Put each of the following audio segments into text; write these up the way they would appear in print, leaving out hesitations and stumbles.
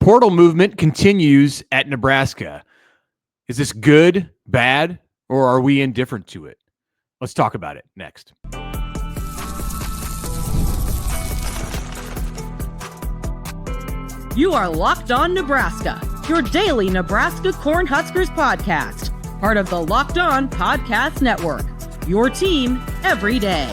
portal movement continues at Nebraska. Is this good, bad, or are we indifferent to it? Let's talk about it next. You are Locked On Nebraska, your daily Nebraska Cornhuskers podcast, part of the Locked On Podcast Network, your team every day.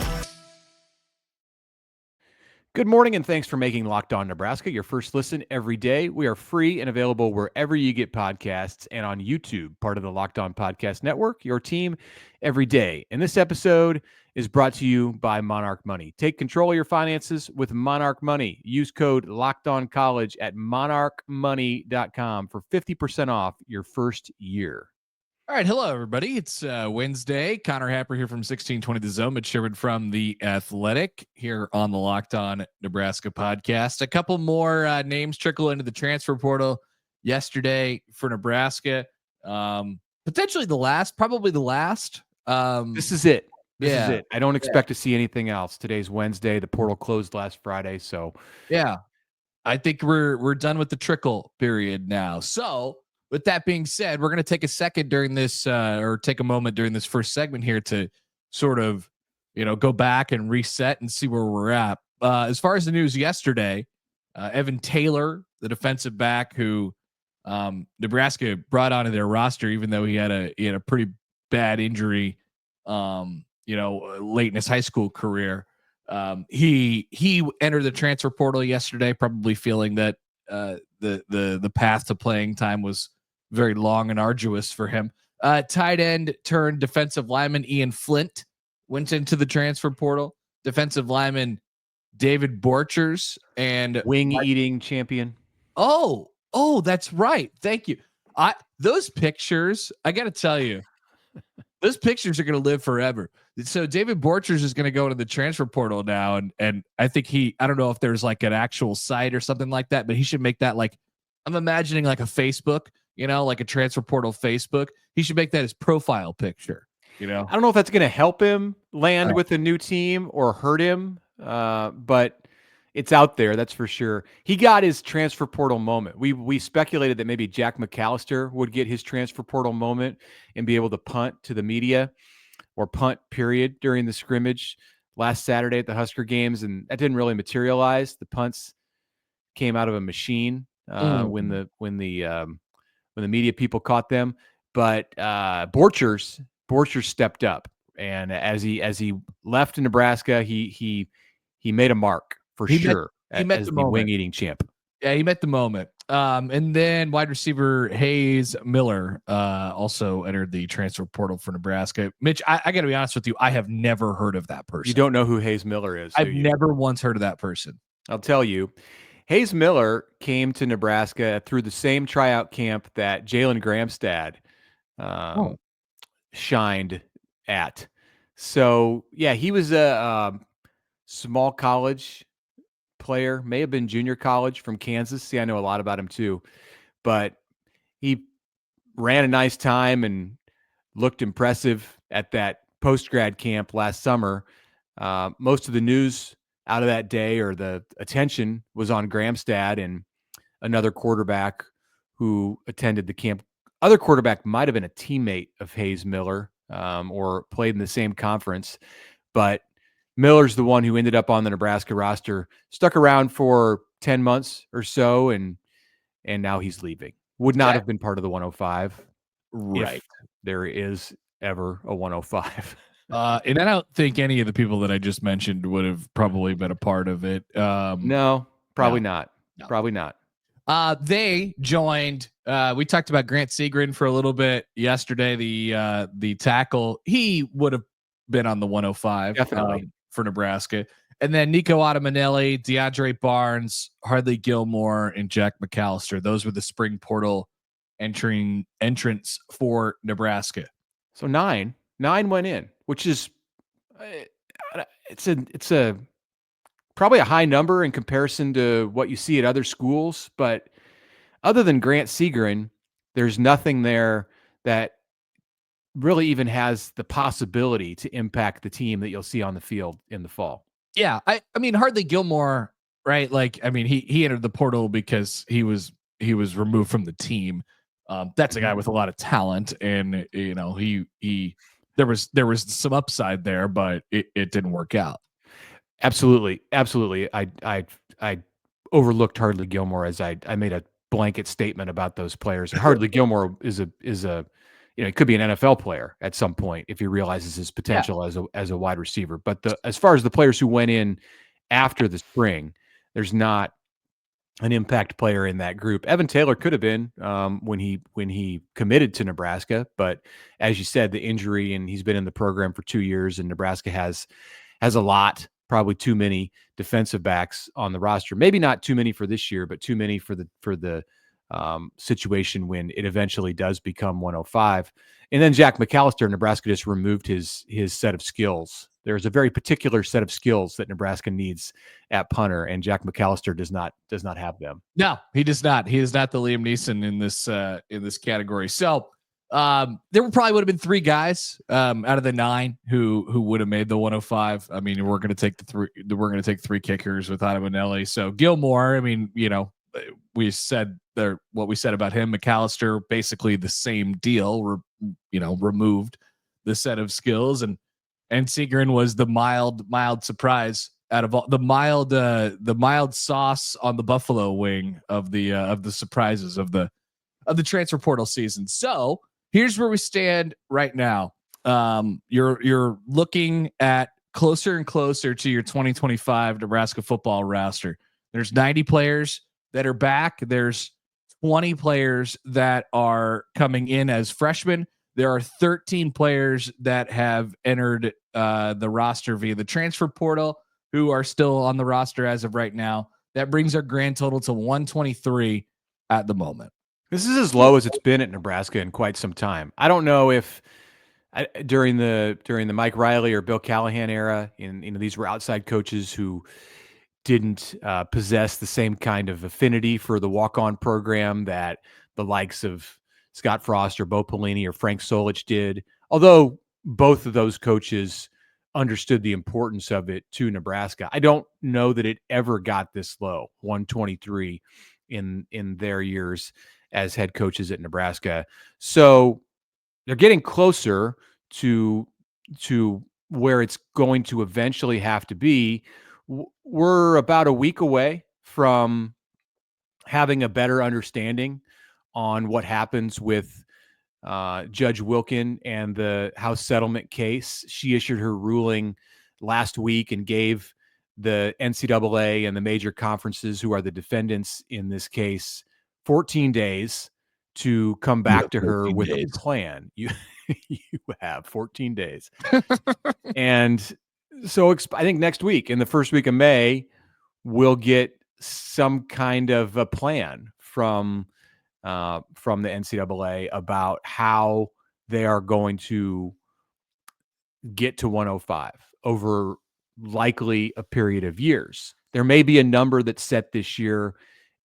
Good morning, and thanks for making Locked On Nebraska your first listen every day. We are free and available wherever you get podcasts and on YouTube, part of the Locked On Podcast Network, your team every day. And this episode is brought to you by Monarch Money. Take control of your finances with Monarch Money. Use code LOCKEDONCollege at monarchmoney.com for 50% off your first year. All right. Hello, everybody. It's Wednesday. Connor Happer here from 1620 The Zone. Mitch Sherwood from The Athletic here on the Locked On Nebraska podcast. A couple more names trickle into the transfer portal yesterday for Nebraska. Potentially the last, probably the last. This is it. This is it. I don't expect to see anything else. Today's Wednesday. The portal closed last Friday. So, yeah, I think we're done with the trickle period now. So, with that being said, we're going to take a second during this or take a moment during this first segment here to sort of, go back and reset and see where we're at. As far as the news yesterday, Evan Taylor, the defensive back who Nebraska brought onto their roster, even though he had a pretty bad injury, late in his high school career. He entered the transfer portal yesterday, probably feeling that the path to playing time was very long and arduous for him. Tight end turned defensive lineman Ian Flint went into the transfer portal. Defensive lineman David Borchers and wing-eating champion. Oh, that's right. Thank you. Those pictures, I got to tell you, those pictures are going to live forever. So David Borchers is going to go into the transfer portal now, and I think I don't know if there's like an actual site or something like that, but he should make that like, I'm imagining like a Facebook, like a transfer portal Facebook. He should make that his profile picture. I don't know if that's going to help him land with a new team or hurt him, but it's out there, that's for sure. He got his transfer portal moment. We speculated that maybe Jack McAllister would get his transfer portal moment and be able to punt to the media or punt period during the scrimmage last Saturday at the Husker games, and that didn't really materialize. The punts came out of a machine when the media people caught them. But Borchers stepped up, and as he left Nebraska, he made a mark for sure. He met the wing-eating champ. Yeah, he met the moment. And then wide receiver Hayes Miller also entered the transfer portal for Nebraska. Mitch, I got to be honest with you, I have never heard of that person. You don't know who Hayes Miller is? I've never once heard of that person. I'll tell you. Hayes Miller came to Nebraska through the same tryout camp that Jalen Gramstad shined at. So, yeah, he was a small college player, may have been junior college from Kansas. See, I know a lot about him too, but he ran a nice time and looked impressive at that post-grad camp last summer. Most of the news out of that day, or the attention, was on Gramstad and another quarterback who attended the camp. Other quarterback might have been a teammate of Hayes Miller or played in the same conference, but Miller's the one who ended up on the Nebraska roster, stuck around for 10 months or so, and now he's leaving. Would not have been part of the 105. Right. If there is ever a 105. And I don't think any of the people that I just mentioned would have probably been a part of it. No, probably not. No. Probably not. They joined. We talked about Grant Segrin for a little bit yesterday. The tackle, he would have been on the 105 definitely for Nebraska. And then Nico Ottamanelli, DeAndre Barnes, Hardley Gilmore, and Jack McAllister. Those were the spring portal entrants for Nebraska. So nine went in, which is it's a probably a high number in comparison to what you see at other schools. But other than Grant Segrin, there's nothing there that really even has the possibility to impact the team that you'll see on the field in the fall. Yeah. I mean, Hardley Gilmore, right? Like, I mean, he entered the portal because he was he was removed from the team. That's a guy with a lot of talent, and there was some upside there, but it didn't work out. Absolutely. I overlooked Hardly Gilmore as I made a blanket statement about those players. And Hardly Gilmore is a he could be an NFL player at some point if he realizes his potential as a wide receiver. But as far as the players who went in after the spring, there's not an impact player in that group. Evan Taylor could have been when he committed to Nebraska, but as you said, the injury, and he's been in the program for 2 years, and Nebraska has a lot, probably too many defensive backs on the roster. Maybe not too many for this year, but too many for the situation when it eventually does become 105. And then Jack McAllister, Nebraska just removed his set of skills. There's a very particular set of skills that Nebraska needs at punter, and Jack McAllister does not have them. No, he does not. He is not the Liam Neeson in this category. So there probably would have been 3 guys out of the 9 who would have made the 105. I mean, we're going to take 3 kickers with Ivanelli. So Gilmore, I mean, we said there what we said about him. McAllister, basically the same deal. Removed the set of skills, and Segrin was the mild surprise out of all the mild sauce on the buffalo wing of the surprises of the transfer portal season. So here's where we stand right now. You're looking at closer and closer to your 2025 Nebraska football roster. There's 90 players that are back. There's 20 players that are coming in as freshmen. There are 13 players that have entered the roster via the transfer portal who are still on the roster as of right now. That brings our grand total to 123 at the moment. This is as low as it's been at Nebraska in quite some time. I don't know if during the Mike Riley or Bill Callahan era, these were outside coaches who didn't possess the same kind of affinity for the walk-on program that the likes of Scott Frost or Bo Pelini or Frank Solich did. Although both of those coaches understood the importance of it to Nebraska, I don't know that it ever got this low, 123 in their years as head coaches at Nebraska. So they're getting closer to where it's going to eventually have to be. We're about a week away from having a better understanding on what happens with Judge Wilkin and the House settlement case. She issued her ruling last week and gave the NCAA and the major conferences, who are the defendants in this case, 14 days to come back to her with a plan. You have 14 days. And so I think next week, in the first week of May, we'll get some kind of a plan from the NCAA about how they are going to get to 105 over likely a period of years. There may be a number that's set this year,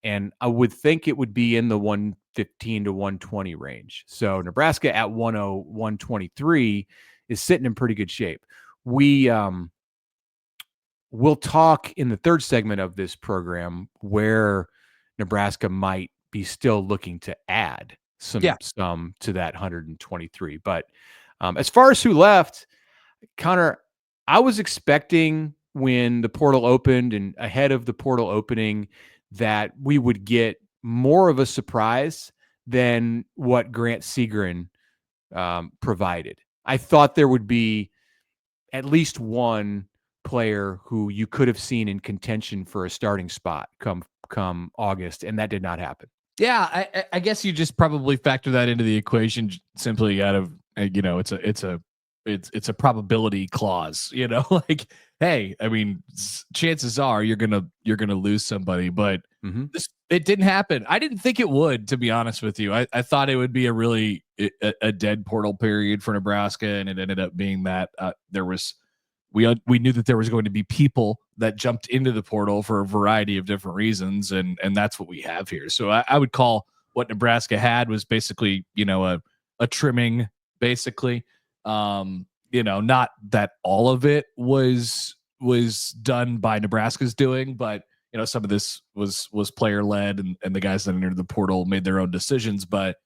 and I would think it would be in the 115 to 120 range. So Nebraska at 123 is sitting in pretty good shape. We'll talk in the third segment of this program where Nebraska might be still looking to add some to that 123. But as far as who left, Connor, I was expecting when the portal opened and ahead of the portal opening that we would get more of a surprise than what Grant Segrin provided. I thought there would be at least one player who you could have seen in contention for a starting spot come August, and that did not happen. Yeah, I guess you just probably factor that into the equation simply out of it's a probability clause, like, hey, I mean, chances are you're gonna lose somebody, but it didn't happen. I didn't think it would, to be honest with you. I thought it would be a really a dead portal period for Nebraska, and it ended up being that we knew that there was going to be people that jumped into the portal for a variety of different reasons, and that's what we have here. So I would call what Nebraska had was basically a trimming, basically. Not that all of it was done by Nebraska's doing, but some of this was player led, and the guys that entered the portal made their own decisions. But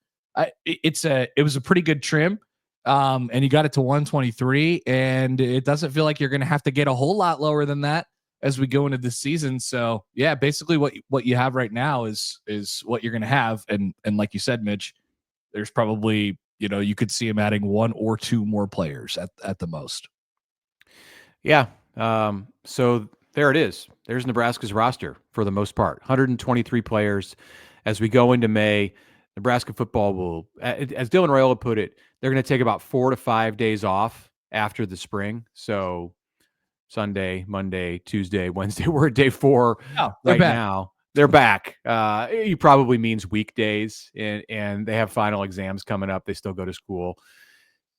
it was a pretty good trim. And you got it to 123, and it doesn't feel like you're going to have to get a whole lot lower than that as we go into this season. So yeah, basically what you have right now is what you're going to have. And like you said, Mitch, there's probably, you could see him adding one or two more players at the most. Yeah. So there it is. There's Nebraska's roster for the most part, 123 players. As we go into May, Nebraska football will, as Dylan Raiola put it, they're going to take about 4 to 5 days off after the spring. So Sunday, Monday, Tuesday, Wednesday, we're at day 4 right now. They're back. He probably means weekdays, and they have final exams coming up. They still go to school.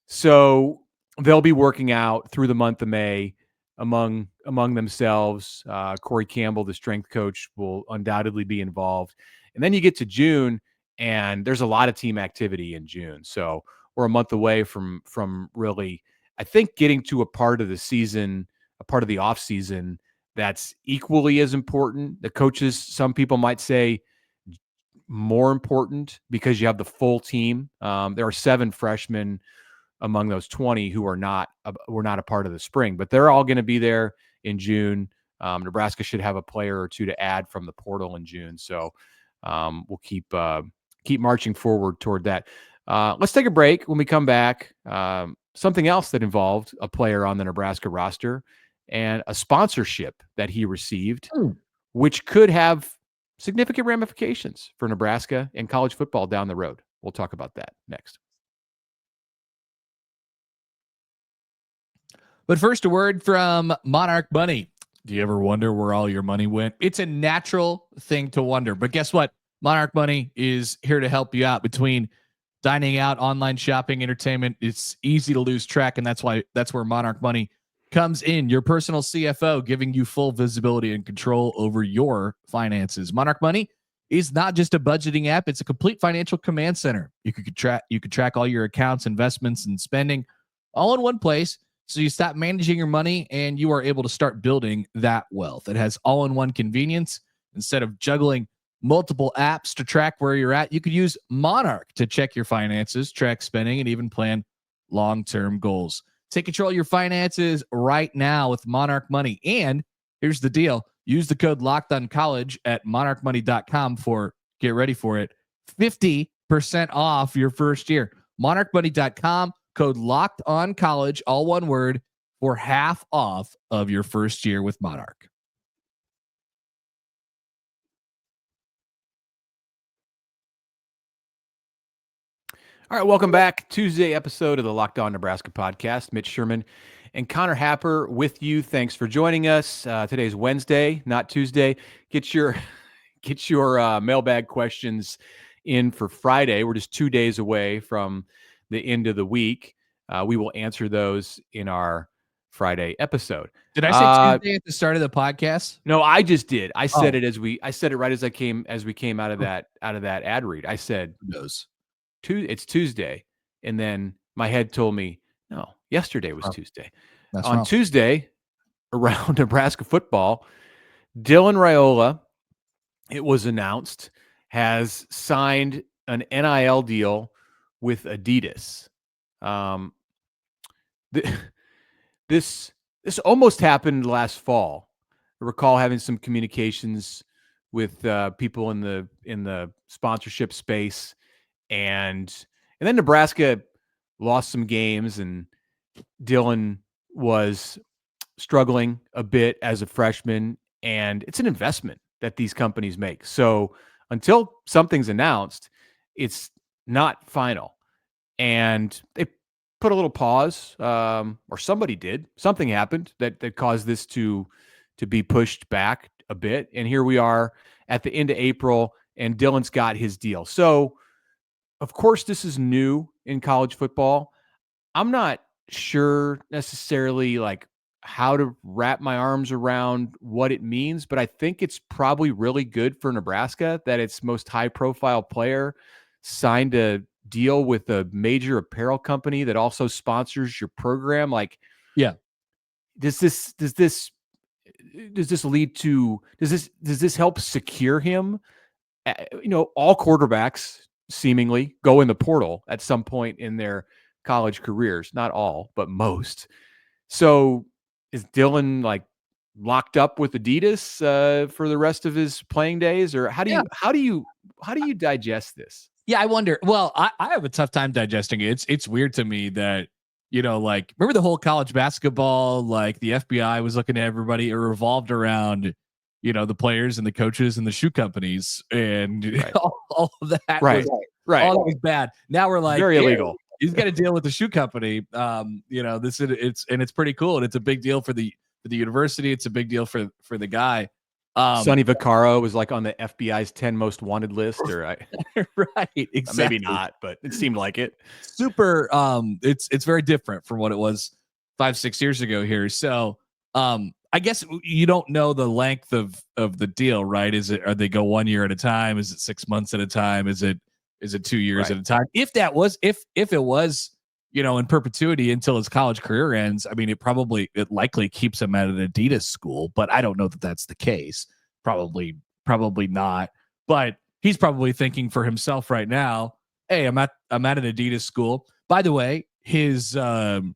So they'll be working out through the month of May among themselves. Corey Campbell, the strength coach, will undoubtedly be involved. And then you get to June, and there's a lot of team activity in June. So we're a month away from really, I think, getting to a part of the season, a part of the off season that's equally as important. The coaches, some people might say, more important because you have the full team. There are 7 freshmen among those 20 who were not a part of the spring, but they're all going to be there in June. Nebraska should have a player or two to add from the portal in June. So we'll keep marching forward toward that. Let's take a break. When we come back, something else that involved a player on the Nebraska roster and a sponsorship that he received, which could have significant ramifications for Nebraska and college football down the road. We'll talk about that next. But first, a word from Monarch Money. Do you ever wonder where all your money went? It's a natural thing to wonder, but guess what? Monarch Money is here to help you out. Between dining out, online shopping, entertainment, it's easy to lose track, and that's where Monarch Money comes in. Your personal CFO, giving you full visibility and control over your finances. Monarch Money is not just a budgeting app; it's a complete financial command center. You could track all your accounts, investments, and spending all in one place. So you stop managing your money and you are able to start building that wealth. It has all-in-one convenience. Instead of juggling multiple apps to track where you're at, you could use Monarch to check your finances, track spending, and even plan long-term goals. Take control of your finances right now with Monarch Money. And here's the deal. Use the code LOCKEDONCollege at monarchmoney.com for, get ready for it, 50% off your first year. monarchmoney.com. Code LOCKEDONCollege, all one word, for half off of your first year with Monarch. All right, welcome back. Tuesday episode of the Locked On Nebraska podcast. Mitch Sherman and Connor Happer with you. Thanks for joining us. Today's Wednesday, not Tuesday. Get your mailbag questions in for Friday. We're just 2 days away from the end of the week. We will answer those in our Friday episode. Did I say Tuesday at the start of the podcast? No, I just did. I said it I said it right as we came out of that ad read. I said it's Tuesday, and then my head told me no. Yesterday was Tuesday. On Tuesday, around Nebraska football, Dylan Raiola, it was announced, has signed an NIL deal with Adidas. This almost happened last fall. I recall having some communications with people in the sponsorship space, and then Nebraska lost some games, and Dylan was struggling a bit as a freshman, and it's an investment that these companies make. So until something's announced, it's not final. And they put a little pause, or somebody did. Something happened that caused this to be pushed back a bit. And here we are at the end of April, and Dylan's got his deal. So, of course, this is new in college football. I'm not sure necessarily like how to wrap my arms around what it means, but I think it's probably really good for Nebraska that its most high-profile player signed a deal with a major apparel company that also sponsors your program. Like, yeah, does this does this lead to? Does this help secure him? All quarterbacks seemingly go in the portal at some point in their college careers. Not all, but most. So is Dylan like locked up with Adidas for the rest of his playing days, or how do you digest this? Yeah, I wonder. Well, I have a tough time digesting it. It's weird to me that, like, remember the whole college basketball, like the FBI was looking at everybody. It revolved around, the players and the coaches and the shoe companies, and Right. all of that Right. was Right. all that was bad. Now we're like, very illegal. He's got to deal with the shoe company. It's pretty cool, and it's a big deal for the university. It's a big deal for the guy. Sonny Vaccaro was like on the FBI's 10 most wanted list, or right, exactly. Maybe not, but it seemed like it. Super. It's very different from what it was 5-6 years ago here. So, I guess you don't know the length of the deal, right? Are they go 1 year at a time? Is it 6 months at a time? Is it 2 years at a time? If it was, in perpetuity until his college career ends, I mean, it likely keeps him at an Adidas school, but I don't know that that's the case. Probably not. But he's probably thinking for himself right now, hey, I'm at an Adidas school. By the way, his one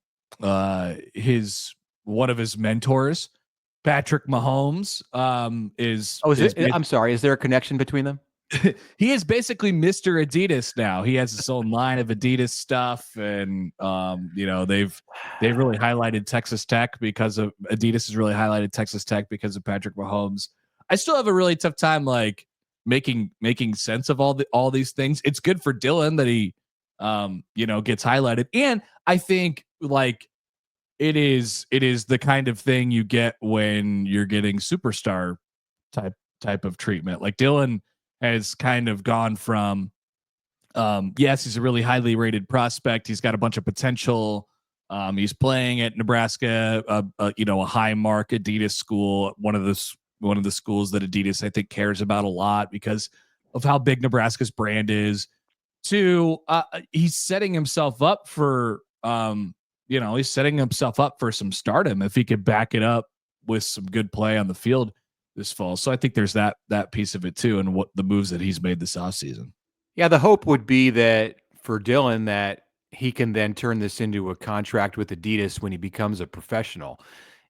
of his mentors, Patrick Mahomes, is. Oh, I'm sorry. Is there a connection between them? He is basically Mr. Adidas now. He has his own line of Adidas stuff, and they've really highlighted Texas Tech because of Adidas has really highlighted Texas Tech because of Patrick Mahomes. I still have a really tough time like making sense of all these things. It's good for Dylan that he gets highlighted, and I think like it is the kind of thing you get when you're getting superstar type of treatment. Like Dylan has kind of gone from, yes, he's a really highly rated prospect. He's got a bunch of potential. He's playing at Nebraska, a high mark Adidas school, one of the schools that Adidas I think cares about a lot because of how big Nebraska's brand is. He's setting himself up for, he's setting himself up for some stardom if he could back it up with some good play on the field this fall. So I think there's that piece of it too, and what the moves that he's made this offseason. Yeah, the hope would be that for Dylan that he can then turn this into a contract with Adidas when he becomes a professional.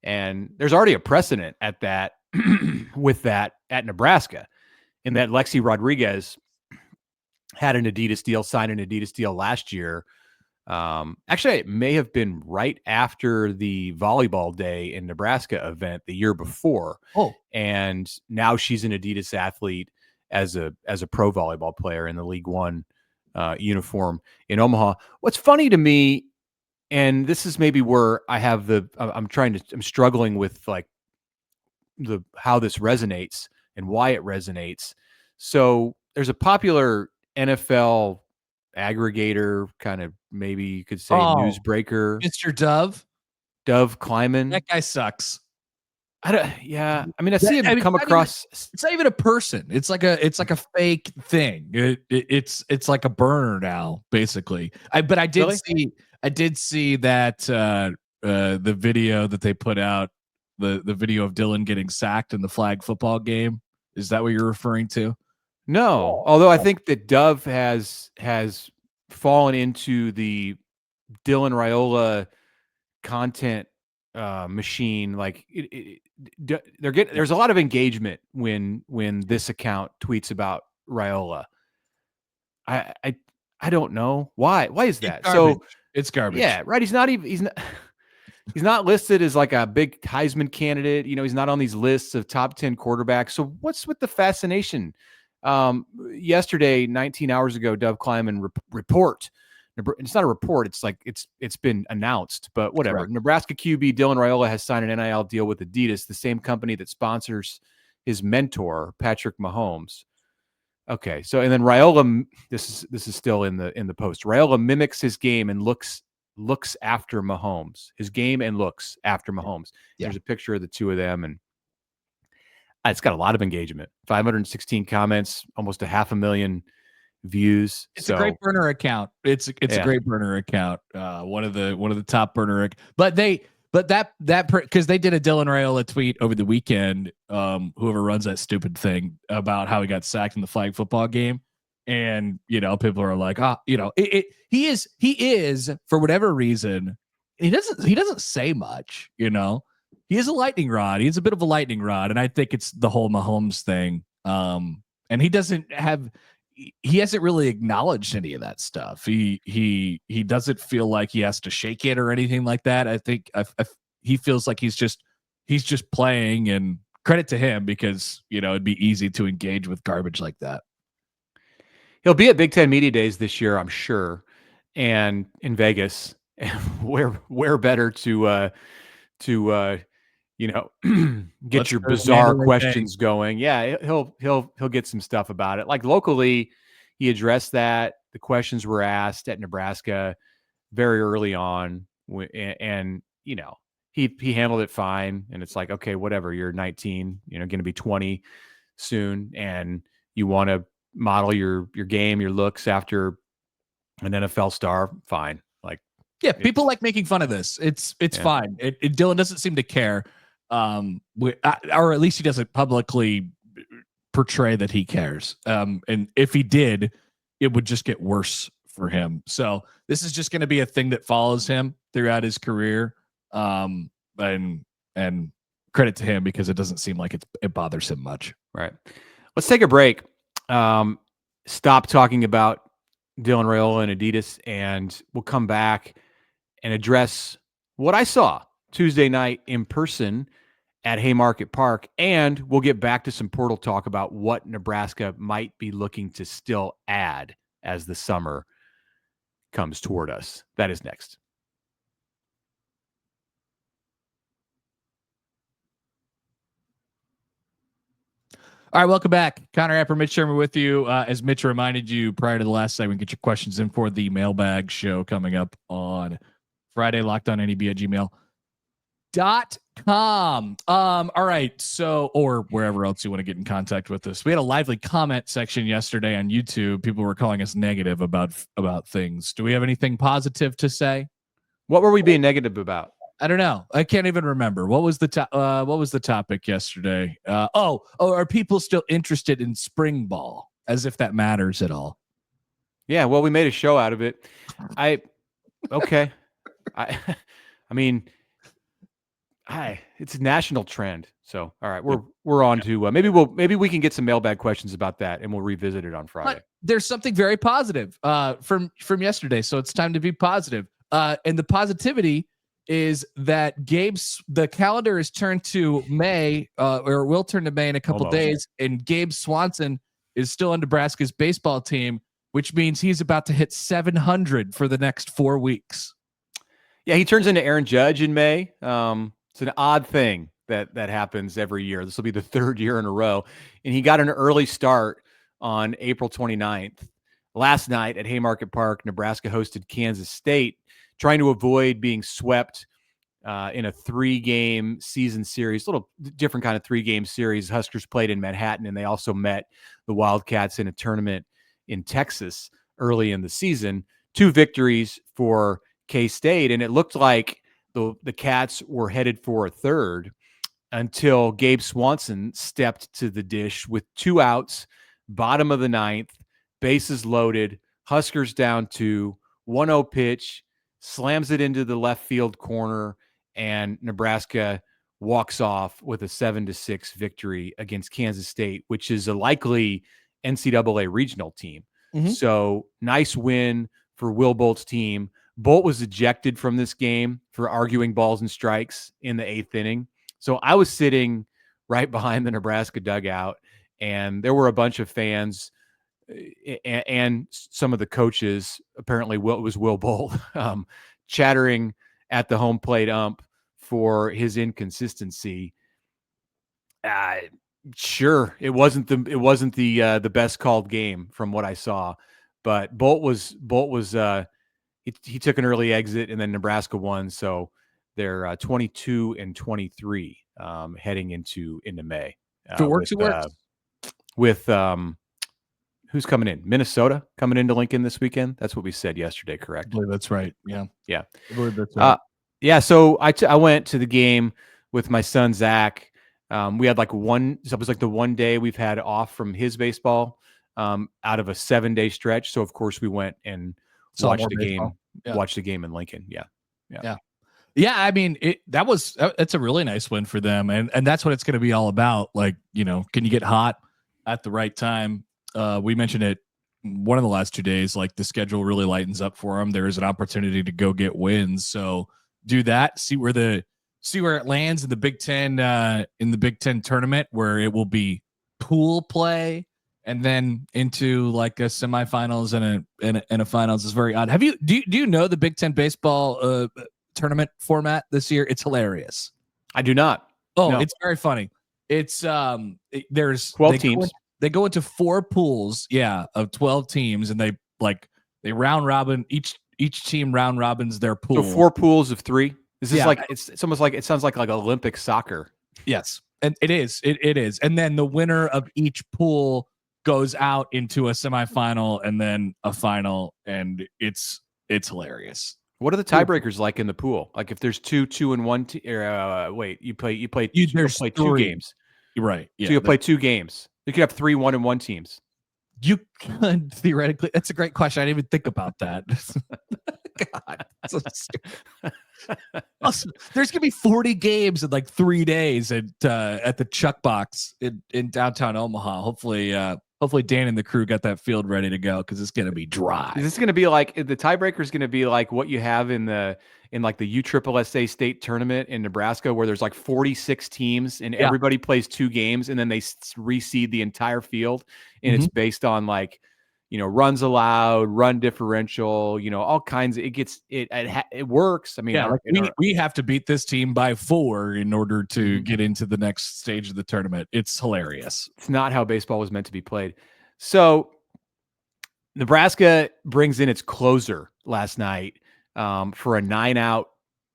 And there's already a precedent at that with that at Nebraska, in that Lexi Rodriguez had an Adidas deal, signed an Adidas deal last year. Actually, it may have been right after the volleyball day in Nebraska event the year before. Oh, and now she's an Adidas athlete as a pro volleyball player in the League One uniform in Omaha. What's funny to me, and this is maybe where I have I'm struggling with like how this resonates and why it resonates. So there's a popular NFL aggregator, kind of maybe you could say newsbreaker, Mr. Dove Kleiman. That guy sucks. I see him come across. It's not even a person. It's like a fake thing. It's like a burner now, basically. I did see that the video that they put out, the video of Dylan getting sacked in the flag football game. Is that what you're referring to? No, although I think that Dove has fallen into the Dylan Raiola content machine. Like there's a lot of engagement when this account tweets about Raiola. I don't know why. Why is that? So it's garbage. Yeah, right. He's not listed as like a big Heisman candidate. He's not on these lists of top 10 quarterbacks. So what's with the fascination? Yesterday, 19 hours ago, Dove Kleiman report. It's not a report. It's like it's been announced, but whatever. Correct. Nebraska QB Dylan Raiola has signed an NIL deal with Adidas, the same company that sponsors his mentor Patrick Mahomes. Okay, so and then Raiola, this is still in the post. Raiola mimics his game and looks after Mahomes. His game and looks after Mahomes. Yeah. There's a picture of the two of them, and it's got a lot of engagement. 516 comments, almost 500,000 views. It's a great burner account. It's a great burner account. One of the top burner. But But that because they did a Dylan Raiola tweet over the weekend, whoever runs that stupid thing about how he got sacked in the flag football game. And, people are like, he is for whatever reason, he doesn't say much, he is a lightning rod. He's a bit of a lightning rod. And I think it's the whole Mahomes thing. And he hasn't really acknowledged any of that stuff. He doesn't feel like he has to shake it or anything like that. I think he feels like he's just playing, and credit to him, because, it'd be easy to engage with garbage like that. He'll be at Big Ten Media Days this year, I'm sure, and in Vegas. Where better to get your bizarre questions going. Yeah, he'll get some stuff about it. Like locally, he addressed that. The questions were asked at Nebraska very early on, and he handled it fine. And it's like, okay, whatever. You're 19, going to be 20 soon, and you want to model your game, your looks after an NFL star. Fine. Like, yeah, people like making fun of this. It's fine. Dylan doesn't seem to care. Or at least he doesn't publicly portray that he cares. And if he did, it would just get worse for him. So this is just going to be a thing that follows him throughout his career. And credit to him, because it doesn't seem like it bothers him much. Right. Let's take a break. Stop talking about Dylan Raiola and Adidas, and we'll come back and address what I saw Tuesday night in person at Haymarket Park, and we'll get back to some portal talk about what Nebraska might be looking to still add as the summer comes toward us. That is next. All right, welcome back. Connor Apper, Mitch Sherman with you. As Mitch reminded you prior to the last segment, get your questions in for the mailbag show coming up on Friday, LockedOnNBAGmail.com. All right, so, or wherever else you want to get in contact with us. We had a lively comment section yesterday on YouTube. People were calling us negative about things. Do we have anything positive to say? What were we being negative about? I don't know. I can't even remember. What was the topic yesterday? Are people still interested in spring ball? As if that matters at all. Yeah, well, we made a show out of it. Okay. It's a national trend. So, all right, we're on to maybe we can get some mailbag questions about that, and we'll revisit it on Friday. But there's something very positive from yesterday, so it's time to be positive. And the positivity is that the calendar is turned to May, or will turn to May in a couple days, and Gabe Swanson is still on Nebraska's baseball team, which means he's about to hit 700 for the next 4 weeks. Yeah, he turns into Aaron Judge in May. It's an odd thing that happens every year. This will be the third year in a row. And he got an early start on April 29th. Last night at Haymarket Park, Nebraska hosted Kansas State, trying to avoid being swept in a 3-game season series, a little different kind of 3-game series. Huskers played in Manhattan, and they also met the Wildcats in a tournament in Texas early in the season. 2 victories for K-State, and it looked like the Cats were headed for a third until Gabe Swanson stepped to the dish with 2 outs, bottom of the 9th, bases loaded, Huskers down 2, 1-0 pitch, slams it into the left field corner, and Nebraska walks off with a 7-6 victory against Kansas State, which is a likely NCAA regional team. Mm-hmm. So nice win for Will Bolt's team. Bolt was ejected from this game for arguing balls and strikes in the 8th inning. So I was sitting right behind the Nebraska dugout, and there were a bunch of fans and some of the coaches, apparently it was Will Bolt, chattering at the home plate ump for his inconsistency. Sure, it wasn't the best called game from what I saw, but Bolt was he took an early exit, and then Nebraska won, so they're 22-23 heading into May. If it works, it works. With who's coming in? Minnesota coming into Lincoln this weekend. That's what we said yesterday, correct? I believe that's right. Yeah. I believe that's right. Yeah, so I went to the game with my son Zach. We had like so it was like the one day we've had off from his baseball out of a 7-day stretch. So of course we went and Saw more baseball. watched the game in Lincoln. Yeah. I mean, it's a really nice win for them, and that's what it's going to be all about. Like, can you get hot at the right time? We mentioned it one of the last 2 days. Like, the schedule really lightens up for them. There is an opportunity to go get wins. So do that. See where it lands in the Big Ten tournament, where it will be pool play and then into like a semifinals and a finals. Is very odd. Do you know the Big Ten baseball tournament format this year? It's hilarious. I do not. Oh, No. It's very funny. It's there's 12 teams. They go into 4 pools, of 12 teams, and they round robin. Each team round robins their pool. So 4 pools of 3. Is this like it's almost like it sounds like Olympic soccer? Yes, and it is. It is. And then the winner of each pool goes out into a semifinal and then a final, and it's hilarious. What are the tiebreakers like in the pool? Like if there's 2 and 1 you play 2 games. You're right. Yeah. So you play 2 games. You could have 3 1-1 teams. You could theoretically. That's a great question. I didn't even think about that. God. Also, there's gonna be 40 games in like 3 days at the Chuck Box in downtown Omaha. Hopefully Dan and the crew got that field ready to go, because it's gonna be dry. Is this gonna be like the tiebreaker is gonna be like what you have in like the USSSA state tournament in Nebraska, where there's like 46 teams and everybody plays 2 games, and then they reseed the entire field, and it's based on like, runs allowed, run differential, all kinds of, it works. I mean, we have to beat this team by 4 in order to get into the next stage of the tournament. It's hilarious. It's not how baseball was meant to be played. So Nebraska brings in its closer last night for a 9-out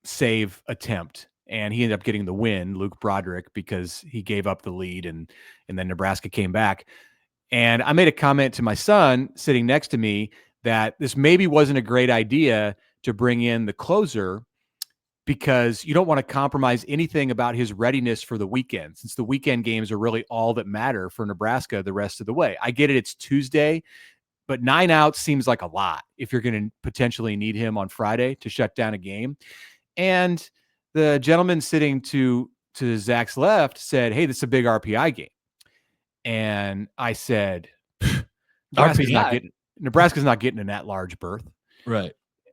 save attempt, and he ended up getting the win, Luke Broderick, because he gave up the lead, and then Nebraska came back. And I made a comment to my son sitting next to me that this maybe wasn't a great idea to bring in the closer, because you don't want to compromise anything about his readiness for the weekend, since the weekend games are really all that matter for Nebraska the rest of the way. I get it, it's Tuesday, but 9 outs seems like a lot if you're going to potentially need him on Friday to shut down a game. And the gentleman sitting to Zach's left said, "Hey, this is a big RPI game." And I said, Nebraska's not getting in that large berth. Right.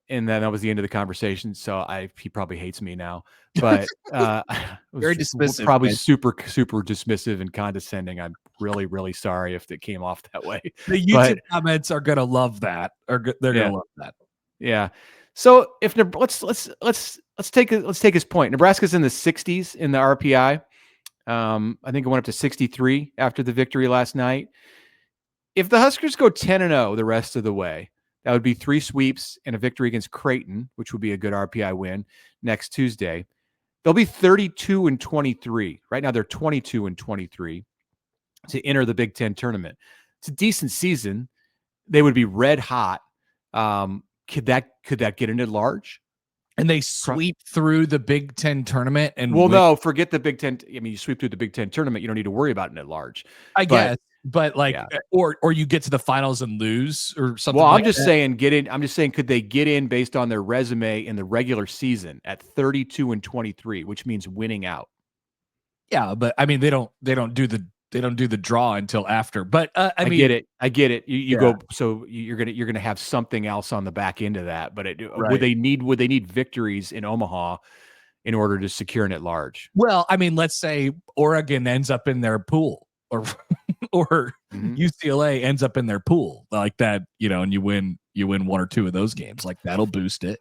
And then that was the end of the conversation. So he probably hates me now, but very dismissive, probably super, super dismissive and condescending. I'm really, really sorry if it came off that way. The YouTube comments are going to love that. They're going to love that. Yeah. So if let's take his point. Nebraska's in the 60s in the RPI. I think it went up to 63 after the victory last night. If the Huskers go 10-0 the rest of the way, that would be 3 sweeps and a victory against Creighton, which would be a good RPI win next Tuesday. They'll be 32-23. Right now they're 22-23 to enter the Big Ten tournament. It's a decent season. They would be red hot. Could that get into large? And they sweep through the Big Ten tournament, and no, forget the Big Ten. I mean, you sweep through the Big Ten tournament, you don't need to worry about it at large. I guess, but or you get to the finals and lose or something. Well, I'm just saying get in. I'm just saying, could they get in based on their resume in the regular season at 32-23, which means winning out? Yeah, but I mean, they don't do the draw until after. But I mean, I get it. You go, so you're gonna have something else on the back end of that. But would they need victories in Omaha in order to secure an at large? Well, I mean, let's say Oregon ends up in their pool, or UCLA ends up in their pool like that, and you win 1 or 2 of those games, like that'll boost it.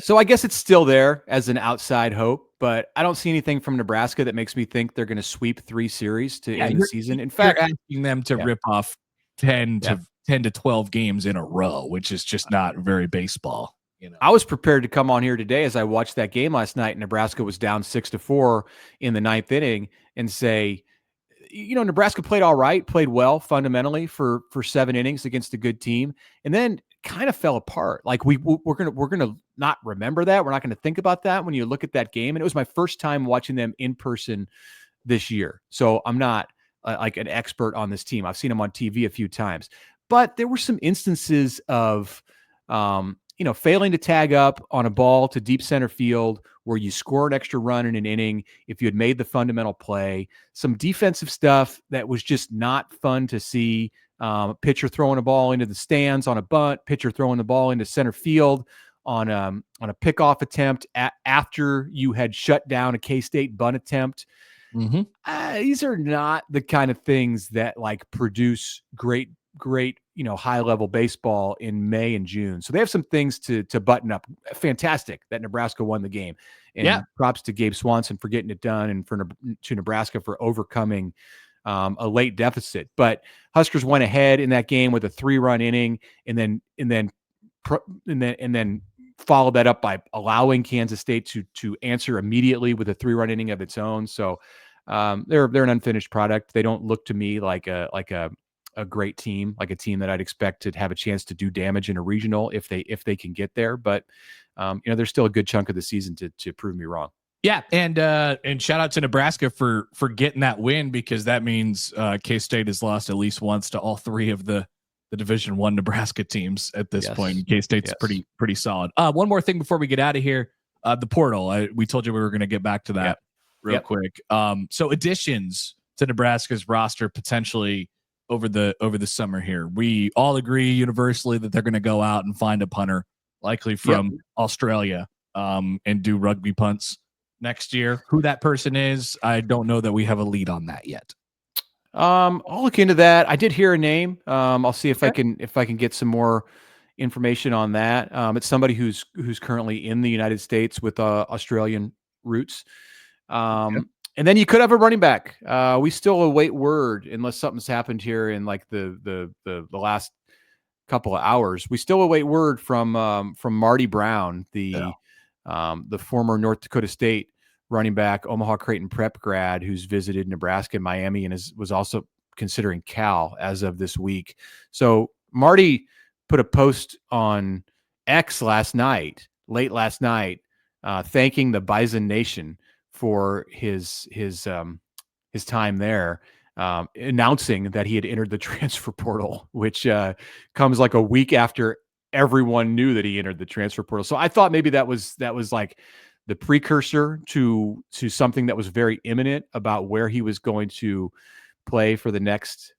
So I guess it's still there as an outside hope, but I don't see anything from Nebraska that makes me think they're going to sweep 3 series to end the season. In fact, you're asking them to rip off 10 to 12 games in a row, which is just not very baseball. I was prepared to come on here today as I watched that game last night. Nebraska was down 6-4 in the 9th inning, and say, Nebraska played all right, played well fundamentally for 7 innings against a good team, and then kind of fell apart. Like we're gonna not remember that. We're not going to think about that when you look at that game. And it was my first time watching them in person this year. So I'm not like an expert on this team. I've seen them on TV a few times, but there were some instances of, failing to tag up on a ball to deep center field where you score an extra run in an inning if you had made the fundamental play. Some defensive stuff that was just not fun to see. Pitcher throwing a ball into the stands on a bunt, pitcher throwing the ball into center field on a pickoff attempt after you had shut down a K-State bunt attempt. Mm-hmm. These are not the kind of things that like produce great, high level baseball in May and June. So they have some things to button up. Fantastic that Nebraska won the game, and props to Gabe Swanson for getting it done, and to Nebraska for overcoming a late deficit. But Huskers went ahead in that game with a 3-run inning, and then followed that up by allowing Kansas State to answer immediately with a 3-run inning of its own. So they're an unfinished product. They don't look to me like a great team, like a team that I'd expect to have a chance to do damage in a regional if they can get there. But there's still a good chunk of the season to prove me wrong. Yeah, and shout out to Nebraska for getting that win, because that means K-State has lost at least once to all 3 of the Division I Nebraska teams at this point. K-State's pretty solid. One more thing before we get out of here, the portal. We told you we were going to get back to that real quick. So additions to Nebraska's roster potentially over the summer here. We all agree universally that they're going to go out and find a punter, likely from Australia, and do rugby punts next year. Who that person is, I don't know that we have a lead on that yet. I'll look into that. I did hear a name. I'll see if I can get some more information on that. It's somebody who's currently in the United States with Australian roots. And then you could have a running back. We still await word, unless something's happened here in like the last couple of hours. We still await word from Marty Brown, the former North Dakota State running back, Omaha Creighton Prep grad, who's visited Nebraska and Miami and was also considering Cal as of this week. So Marty put a post on X late last night, thanking the Bison Nation for his time there, announcing that he had entered the transfer portal, which comes like a week after everyone knew that he entered the transfer portal. So I thought maybe that was like the precursor to something that was very imminent about where he was going to play for the next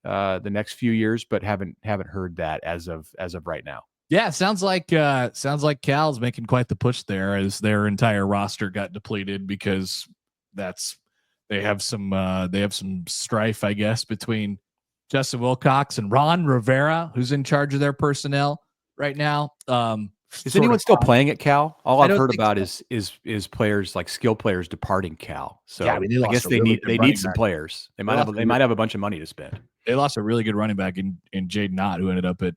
few years, but haven't heard that as of right now. Yeah, sounds like Cal's making quite the push there, as their entire roster got depleted, because they have some strife, I guess, between Justin Wilcox and Ron Rivera, who's in charge of their personnel right now. Is anyone still playing at Cal? All I've heard about is players, like skill players, departing Cal. So yeah, I guess they need some players. They might have a bunch of money to spend. They lost a really good running back in Jaden Knott, who ended up at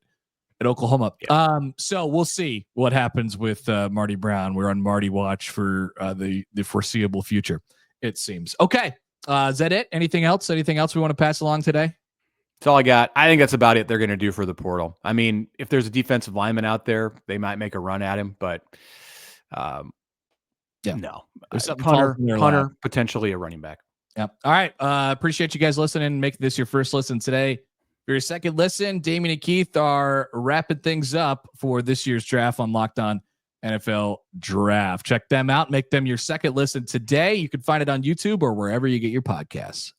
Oklahoma. Yeah. So we'll see what happens with Marty Brown. We're on Marty watch for the foreseeable future, it seems. Okay. Is that it? Anything else we want to pass along today? That's all I got. I think that's about it they're going to do for the portal. I mean, if there's a defensive lineman out there, they might make a run at him, but no. Punter, potentially a running back. Yeah. All right. Appreciate you guys listening. Make this your first listen today. For your second listen, Damien and Keith are wrapping things up for this year's draft on Locked On NFL Draft. Check them out. Make them your second listen today. You can find it on YouTube or wherever you get your podcasts.